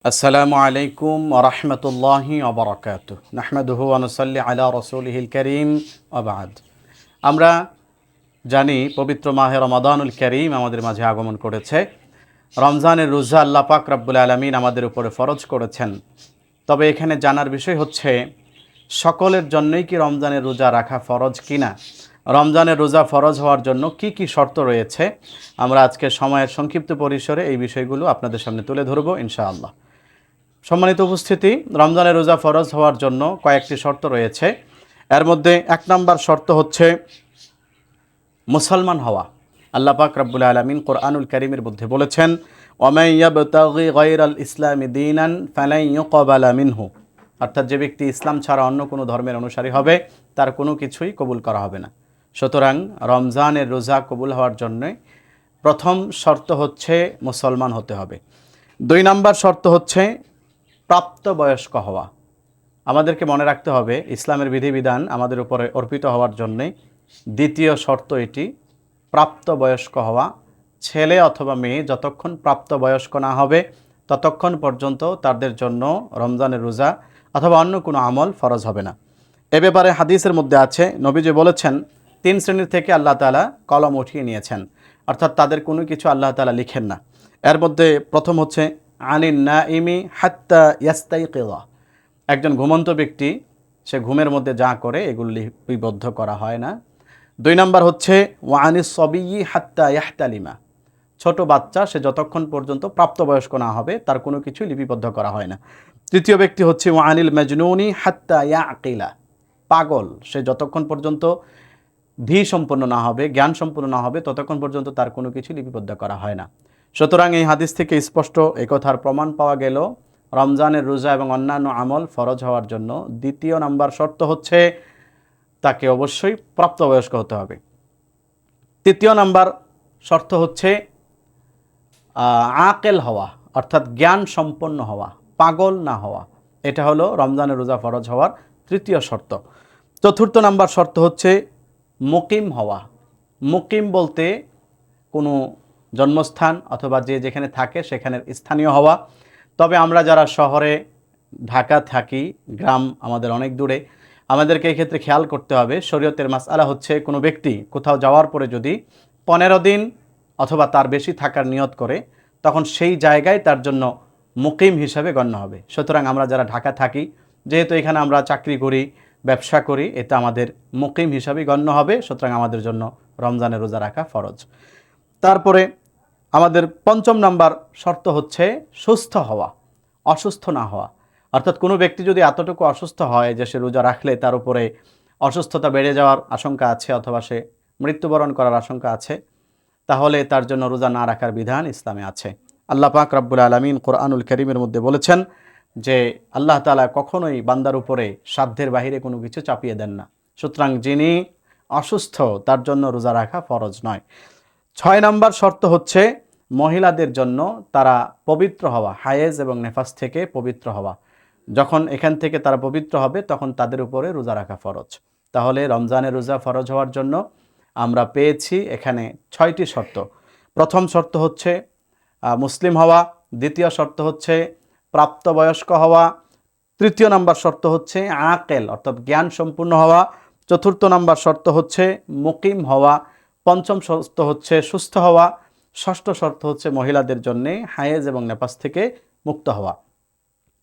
আসসালামু আলাইকুম ওয়া রাহমাতুল্লাহি ওয়া বারাকাতুহু নাহমাদুহু ওয়া নুসাল্লি আলা রাসূলিহিল কারীম ওয়া বা'দ। আমরা জানি পবিত্র মাহে রমাদানুল কারীম আমাদের মাঝে আগমন করেছে। রমজানের রোজা আল্লাহ পাক রব্বুল আলামিন আমাদের উপরে ফরজ করেছেন। তবে এখানে জানার বিষয় হচ্ছে সকলের জন্যই কি রমজানের রোজা রাখা ফরজ কিনা, রমজানের রোজা ফরজ হওয়ার জন্য কি কি শর্ত রয়েছে, আমরা আজকে সময়ের সংক্ষিপ্ত পরিসরে এই বিষয়গুলো আপনাদের সামনে তুলে ধরব ইনশাআল্লাহ। সম্মানিত উপস্থিতি, রমজানের রোজা ফরজ হওয়ার জন্য কয়েকটি শর্ত রয়েছে। এর মধ্যে এক নম্বর শর্ত হচ্ছে মুসলমান হওয়া। আল্লাহ পাক রব্বুল আলামিন কোরআনুল কারীমের মধ্যে বলেছেন, ওয়ামান ইয়াবতাগি গায়রাল ইসলামি দীনান ফালান ইউকবালা মিনহু, অর্থাৎ যে ব্যক্তি ইসলাম ছাড়া অন্য কোনো ধর্মের অনুসারী হবে তার কোনো কিছুই কবুল করা হবে না। সুতরাং রমজানের রোজা কবুল হওয়ার জন্য প্রথম শর্ত হচ্ছে মুসলমান হতে হবে। দুই নম্বর শর্ত হচ্ছে প্রাপ্তবয়স্ক হওয়া। আমাদেরকে মনে রাখতে হবে ইসলামের বিধিবিধান আমাদের উপরে অর্পিত হওয়ার জন্যে দ্বিতীয় শর্ত এটি, প্রাপ্তবয়স্ক হওয়া। ছেলে অথবা মেয়ে যতক্ষণ প্রাপ্তবয়স্ক না হবে ততক্ষণ পর্যন্ত তাদের জন্য রমজানের রোজা অথবা অন্য কোনো আমল ফরজ হবে না। এ ব্যাপারে হাদিসের মধ্যে আছে, নবীজি বলেছেন 3 শ্রেণীর থেকে আল্লাহ তাআলা কলম উঠিয়ে নিয়েছেন, অর্থাৎ তাদের কোনো কিছু আল্লাহ তাআলা লিখেন না। এর মধ্যে প্রথম হচ্ছে আনিন নাইমি হাত্তা ইয়াস্তাইকিযা, একজন ঘুমন্ত ব্যক্তি সে ঘুমের মধ্যে যা করে এগুলো লিপিবদ্ধ করা হয় না। 2 নম্বর হচ্ছে ওয়ানিস সবিয়্যি হাত্তা ইয়াহতালিমা, ছোট বাচ্চা সে যতক্ষণ পর্যন্ত প্রাপ্তবয়স্ক না হবে তার কোনো কিছু লিপিবদ্ধ করা হয় না। তৃতীয় ব্যক্তি হচ্ছে ওয়ানিল মাজনুনি হাত্তা ইয়াকিলা, পাগল সে যতক্ষণ পর্যন্ত ধী সম্পন্ন না হবে, জ্ঞান সম্পন্ন না হবে ততক্ষণ পর্যন্ত তার কোনো কিছু লিপিবদ্ধ করা হয় না। সুতরাং এই হাদিস থেকে স্পষ্ট একথার প্রমাণ পাওয়া গেল রমজানের রোজা এবং অন্যান্য আমল ফরজ হওয়ার জন্য দ্বিতীয় নাম্বার শর্ত হচ্ছে তাকে অবশ্যই প্রাপ্তবয়স্ক হতে হবে। তৃতীয় নাম্বার শর্ত হচ্ছে আকেল হওয়া, অর্থাৎ জ্ঞান সম্পন্ন হওয়া, পাগল না হওয়া। এটা হলো রমজানের রোজা ফরজ হওয়ার তৃতীয় শর্ত। চতুর্থ নাম্বার শর্ত হচ্ছে মুকিম হওয়া। মুকিম বলতে কোনো জন্মস্থান অথবা যে যেখানে থাকে সেখানের স্থানীয় হওয়া। তবে আমরা যারা শহরে ঢাকা থাকি, গ্রাম আমাদের অনেক দূরে, আমাদেরকে এই ক্ষেত্রে খেয়াল করতে হবে শরীয়তের মাসআলা হচ্ছে কোনো ব্যক্তি কোথাও যাওয়ার পরে যদি 15 দিন অথবা তার বেশি থাকার নিয়ত করে তখন সেই জায়গায় তার জন্য মুকিম হিসাবে গণ্য হবে। সুতরাং আমরা যারা ঢাকা থাকি, যেহেতু এখানে আমরা চাকরি করি, ব্যবসা করি, এটা আমাদের মুকিম হিসাবেই গণ্য হবে। সুতরাং আমাদের জন্য রমজানের রোজা রাখা ফরজ। তারপরে আমাদের পঞ্চম নাম্বার শর্ত হচ্ছে সুস্থ হওয়া, অসুস্থ না হওয়া। অর্থাৎ কোনো ব্যক্তি যদি এতটুকু অসুস্থ হয় যে সে রোজা রাখলে তার উপরে অসুস্থতা বেড়ে যাওয়ার আশঙ্কা আছে অথবা সে মৃত্যুবরণ করার আশঙ্কা আছে, তাহলে তার জন্য রোজা না রাখার বিধান ইসলামে আছে। আল্লাহ পাক রব্বুল আলামিন কোরআনুল কারীমের মধ্যে বলেছেন যে আল্লাহ তাআলা কখনোই বান্দার উপরে সাধ্যের বাহিরে কোনো কিছু চাপিয়ে দেন না। সুতরাং যিনি অসুস্থ তার জন্য রোজা রাখা ফরজ নয়। 6 নম্বর শর্ত হচ্ছে মহিলাদের জন্য তারা পবিত্র হওয়া, হায়েজ এবং নেফাস থেকে পবিত্র হওয়া। যখন এখান থেকে তারা পবিত্র হবে তখন তাদের উপরে রোজা রাখা ফরজ। তাহলে রমজানের রোজা ফরজ হওয়ার জন্য আমরা পেয়েছি এখানে 6টি শর্ত। প্রথম শর্ত হচ্ছে মুসলিম হওয়া, দ্বিতীয় শর্ত হচ্ছে প্রাপ্তবয়স্ক হওয়া, তৃতীয় নাম্বার শর্ত হচ্ছে আকেল অর্থাৎ জ্ঞান সম্পূর্ণ হওয়া, চতুর্থ নাম্বার শর্ত হচ্ছে মুকিম হওয়া, পঞ্চম শর্ত হচ্ছে সুস্থ হওয়া, ষষ্ঠ শর্ত হচ্ছে মহিলাদের জন্য হায়েজ এবং নেপাস থেকে মুক্ত হওয়া।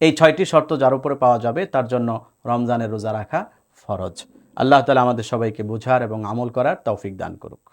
এই 6টি শর্ত যার উপরে পাওয়া যাবে তার জন্য রমজানের রোজা রাখা ফরজ। আল্লাহ তাআলা আমাদের সবাইকে বুঝার এবং আমল করার তৌফিক দান করুক।